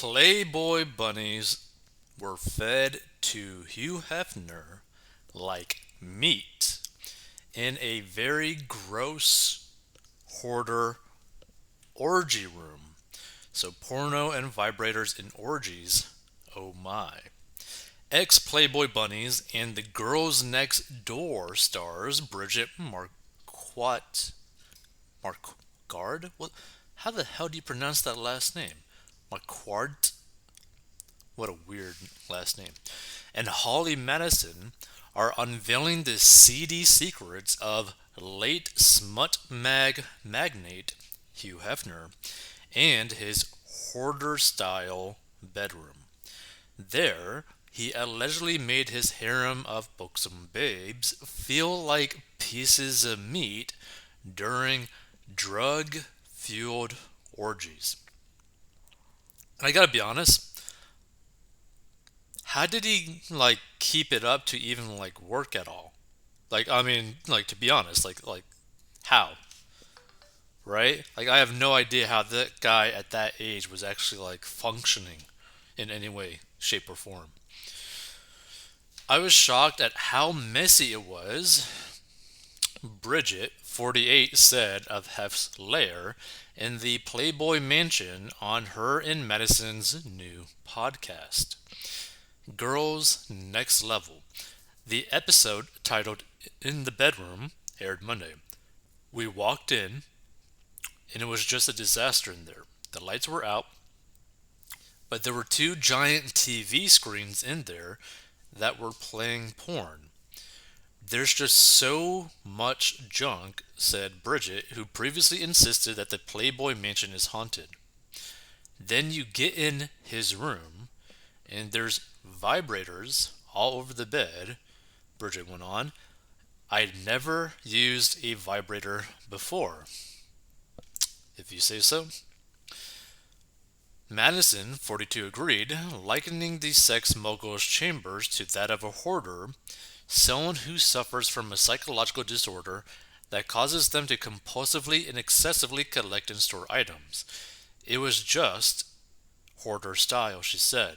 Playboy Bunnies were fed to Hugh Hefner like meat in a very gross hoarder orgy room. So, porno and vibrators in orgies. Oh my. Ex Playboy Bunnies and the Girls Next Door stars Bridget Marquardt. Marquard? What? How the hell do you pronounce that last name? Marquardt? What a weird last name. And Holly Madison are unveiling the seedy secrets of late smut magnate Hugh Hefner and his hoarder style bedroom. There, he allegedly made his harem of buxom babes feel like pieces of meat during drug fueled orgies. And I gotta be honest, how did he keep it up to even work at all? To be honest, how? Right? Like I have no idea how that guy at that age was actually functioning in any way, shape or form. I was shocked at how messy it was. Bridget, 48, said of Hef's lair in the Playboy Mansion on her and Madison's new podcast, Girls Next Level. The episode, titled In the Bedroom, aired Monday. We walked in, and it was just a disaster in there. The lights were out, but there were two giant TV screens in there that were playing porn. There's just so much junk, said Bridget, who previously insisted that the Playboy Mansion is haunted. Then you get in his room, and there's vibrators all over the bed, Bridget went on. I'd never used a vibrator before, if you say so. Madison, 42, agreed, likening the sex mogul's chambers to that of a hoarder, someone who suffers from a psychological disorder that causes them to compulsively and excessively collect and store items. It was just hoarder style, she said.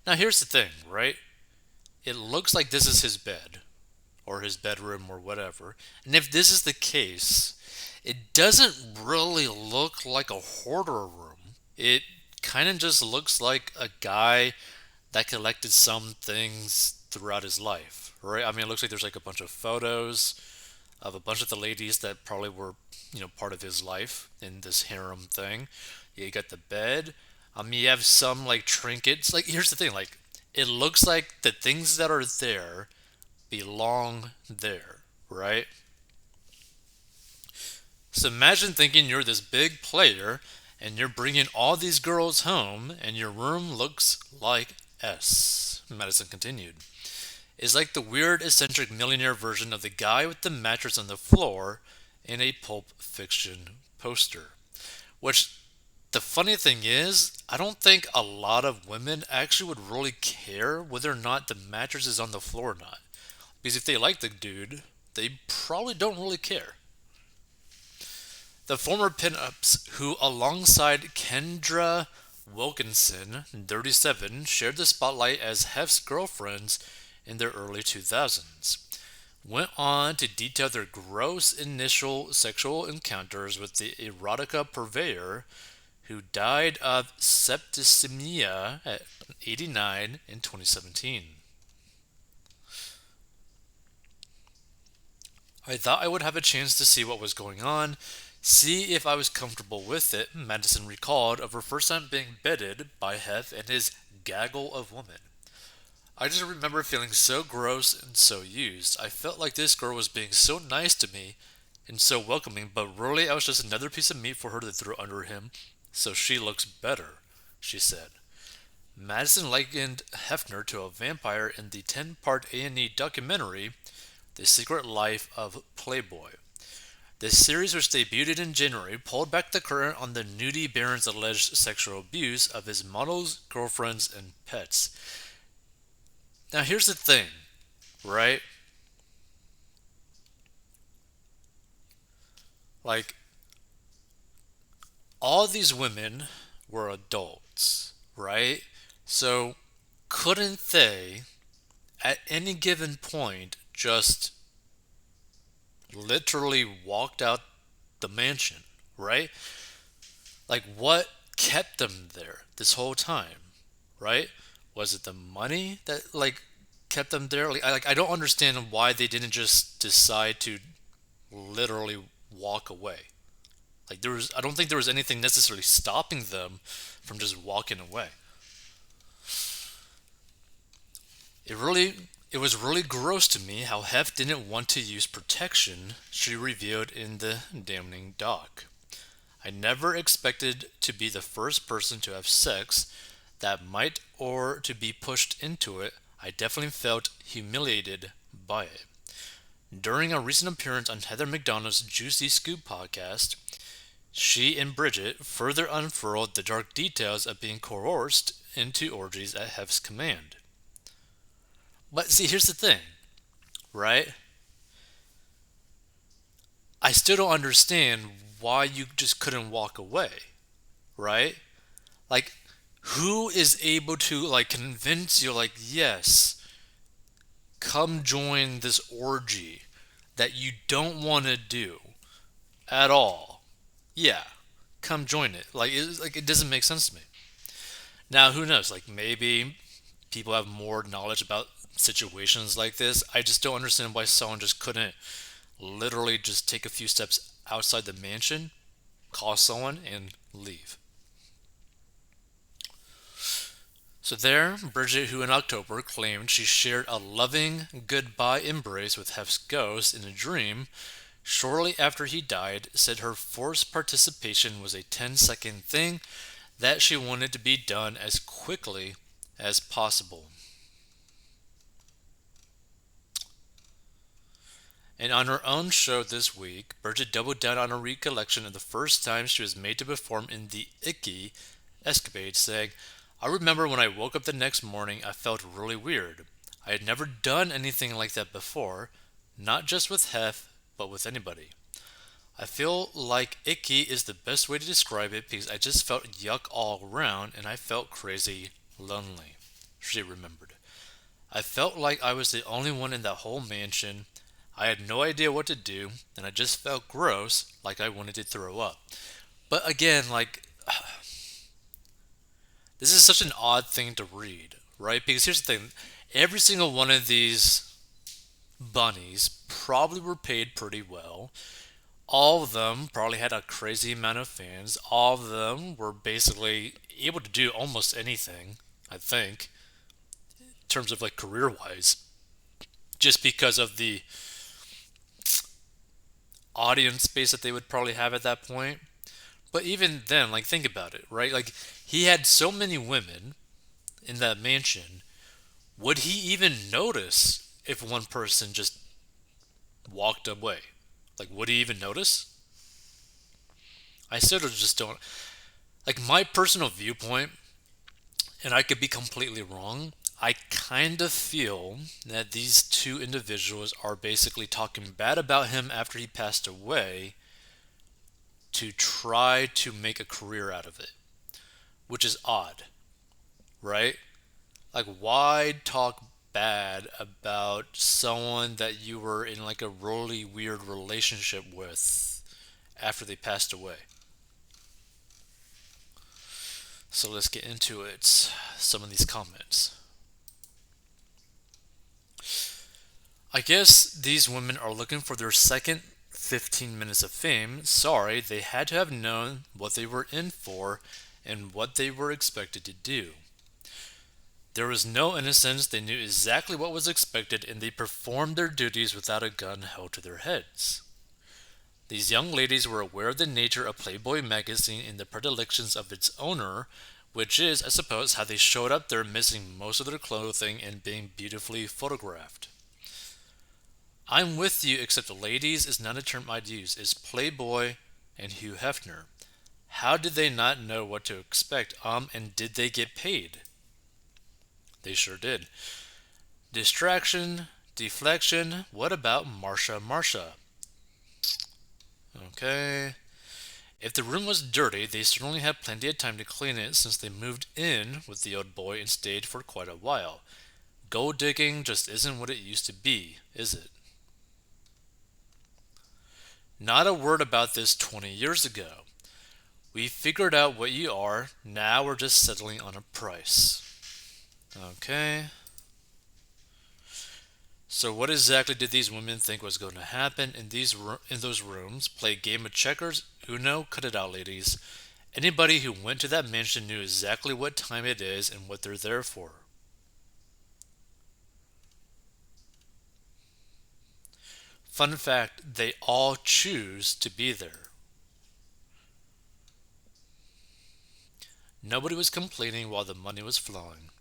Now here's the thing, right? It looks like this is his bed, or his bedroom, or whatever. And if this is the case, it doesn't really look like a hoarder room. It kind of just looks like a guy that collected some things throughout his life, right? I mean, it looks like there's a bunch of photos of a bunch of the ladies that probably were, part of his life in this harem thing. Yeah, you got the bed. You have some trinkets. Here's the thing, it looks like the things that are there belong there, right? So imagine thinking you're this big player and you're bringing all these girls home and your room looks like S. Madison continued. It's like the weird eccentric millionaire version of the guy with the mattress on the floor in a Pulp Fiction poster. Which, the funny thing is, I don't think a lot of women actually would really care whether or not the mattress is on the floor or not. Because if they like the dude, they probably don't really care. The former pinups, who alongside Kendra Wilkinson, 37, shared the spotlight as Hef's girlfriends in their early 2000s, went on to detail their gross initial sexual encounters with the erotica purveyor who died of septicemia at 89 in 2017. I thought I would have a chance to see what was going on, see if I was comfortable with it, Madison recalled of her first time being bedded by Hef and his gaggle of women. I just remember feeling so gross and so used. I felt like this girl was being so nice to me and so welcoming, but really I was just another piece of meat for her to throw under him, so she looks better, she said. Madison likened Hefner to a vampire in the 10-part A&E documentary, The Secret Life of Playboy. This series, which debuted in January, pulled back the curtain on the nudie baron's alleged sexual abuse of his models, girlfriends, and pets. Now here's the thing, right? Like, all these women were adults, right? So couldn't they, at any given point, just literally walked out the mansion, right? Like, what kept them there this whole time, right? Was it the money that kept them there? I don't understand why they didn't just decide to literally walk away. I don't think there was anything necessarily stopping them from just walking away. It was really gross to me how Hef didn't want to use protection she revealed in the damning doc. I never expected to be the first person to have sex that might or to be pushed into it. I definitely felt humiliated by it. During a recent appearance on Heather McDonough's Juicy Scoop podcast, she and Bridget further unfurled the dark details of being coerced into orgies at Hef's command. But see, here's the thing, right? I still don't understand why you just couldn't walk away, right? Like, who is able to convince you yes, come join this orgy that you don't want to do at all? Yeah, come join it. It doesn't make sense to me. Now, who knows? Maybe people have more knowledge about situations like this. I just don't understand why someone just couldn't literally just take a few steps outside the mansion, call someone, and leave. So there, Bridget, who in October claimed she shared a loving goodbye embrace with Hef's ghost in a dream, shortly after he died, said her forced participation was a 10-second thing that she wanted to be done as quickly as possible. And on her own show this week, Bridget doubled down on a recollection of the first time she was made to perform in the icky escapade, saying, I remember when I woke up the next morning, I felt really weird. I had never done anything like that before, not just with Hef, but with anybody. I feel like icky is the best way to describe it because I just felt yuck all around and I felt crazy lonely, she remembered. I felt like I was the only one in that whole mansion. I had no idea what to do, and I just felt gross, like I wanted to throw up. But again, this is such an odd thing to read, right? Because here's the thing, every single one of these bunnies probably were paid pretty well. All of them probably had a crazy amount of fans. All of them were basically able to do almost anything, I think, in terms of career wise, just because of the audience base that they would probably have at that point. But even then, think about it, right? He had so many women in that mansion. Would he even notice if one person just walked away? Would he even notice? I sort of just don't. My personal viewpoint, and I could be completely wrong, I kind of feel that these two individuals are basically talking bad about him after he passed away to try to make a career out of it, which is odd, right? Why talk bad about someone that you were in a really weird relationship with after they passed away? So let's get into it. Some of these comments. I guess these women are looking for their second 15 minutes of fame. Sorry, they had to have known what they were in for and what they were expected to do. There was no innocence, they knew exactly what was expected, and they performed their duties without a gun held to their heads. These young ladies were aware of the nature of Playboy magazine and the predilections of its owner, which is, I suppose, how they showed up there missing most of their clothing and being beautifully photographed. I'm with you, except ladies is not a term I'd use. It's Playboy and Hugh Hefner. How did they not know what to expect? And did they get paid? They sure did. Distraction, deflection. What about Marsha? Okay. If the room was dirty, they certainly had plenty of time to clean it since they moved in with the old boy and stayed for quite a while. Gold digging just isn't what it used to be, is it? Not a word about this 20 years ago. We figured out what you are, now we're just settling on a price. Okay. So what exactly did these women think was going to happen in those rooms? Play a game of checkers? Uno? Cut it out, ladies. Anybody who went to that mansion knew exactly what time it is and what they're there for. Fun fact, they all choose to be there. Nobody was complaining while the money was flowing.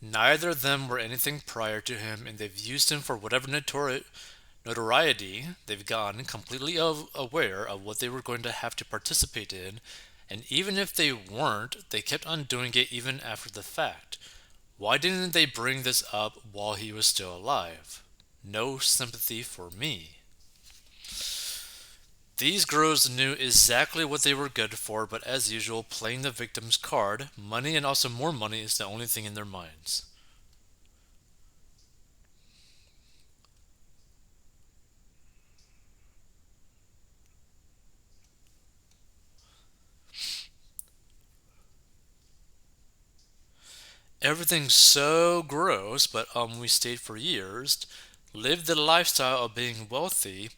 Neither of them were anything prior to him, and they've used him for whatever notoriety they've gotten, completely aware of what they were going to have to participate in, and even if they weren't, they kept on doing it even after the fact. Why didn't they bring this up while he was still alive? No sympathy for me. These girls knew exactly what they were good for, but as usual, playing the victim's card, money and also more money is the only thing in their minds. Everything's so gross, but we stayed for years, lived the lifestyle of being wealthy,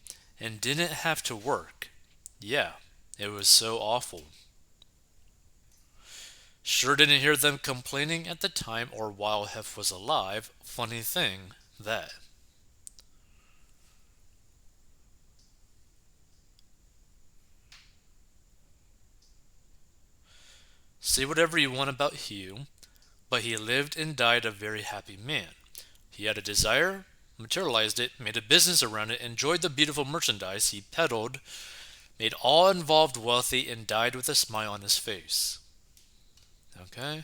and didn't have to work. Yeah, it was so awful. Sure didn't hear them complaining at the time or while Hef was alive. Funny thing, that. Say whatever you want about Hugh, but he lived and died a very happy man. He had a desire, materialized it, made a business around it, enjoyed the beautiful merchandise he peddled, made all involved wealthy, and died with a smile on his face. Okay?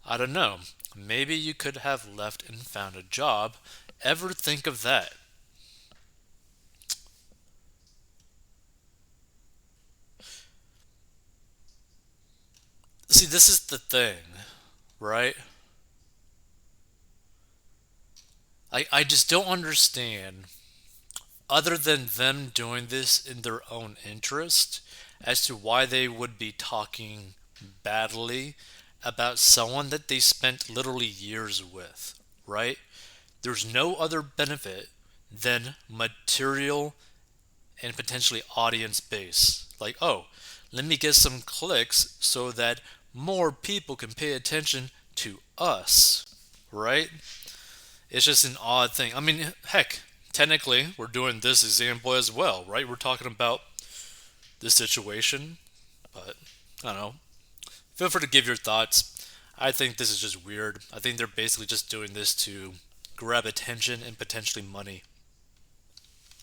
I don't know. Maybe you could have left and found a job. Ever think of that? See, this is the thing, right? I just don't understand, other than them doing this in their own interest, as to why they would be talking badly about someone that they spent literally years with, right? There's no other benefit than material and potentially audience base. Like, oh, let me get some clicks so that more people can pay attention to us, right? It's just an odd thing. I mean, heck, technically, we're doing this example as well, right? We're talking about this situation, but I don't know. Feel free to give your thoughts. I think this is just weird. I think they're basically just doing this to grab attention and potentially money.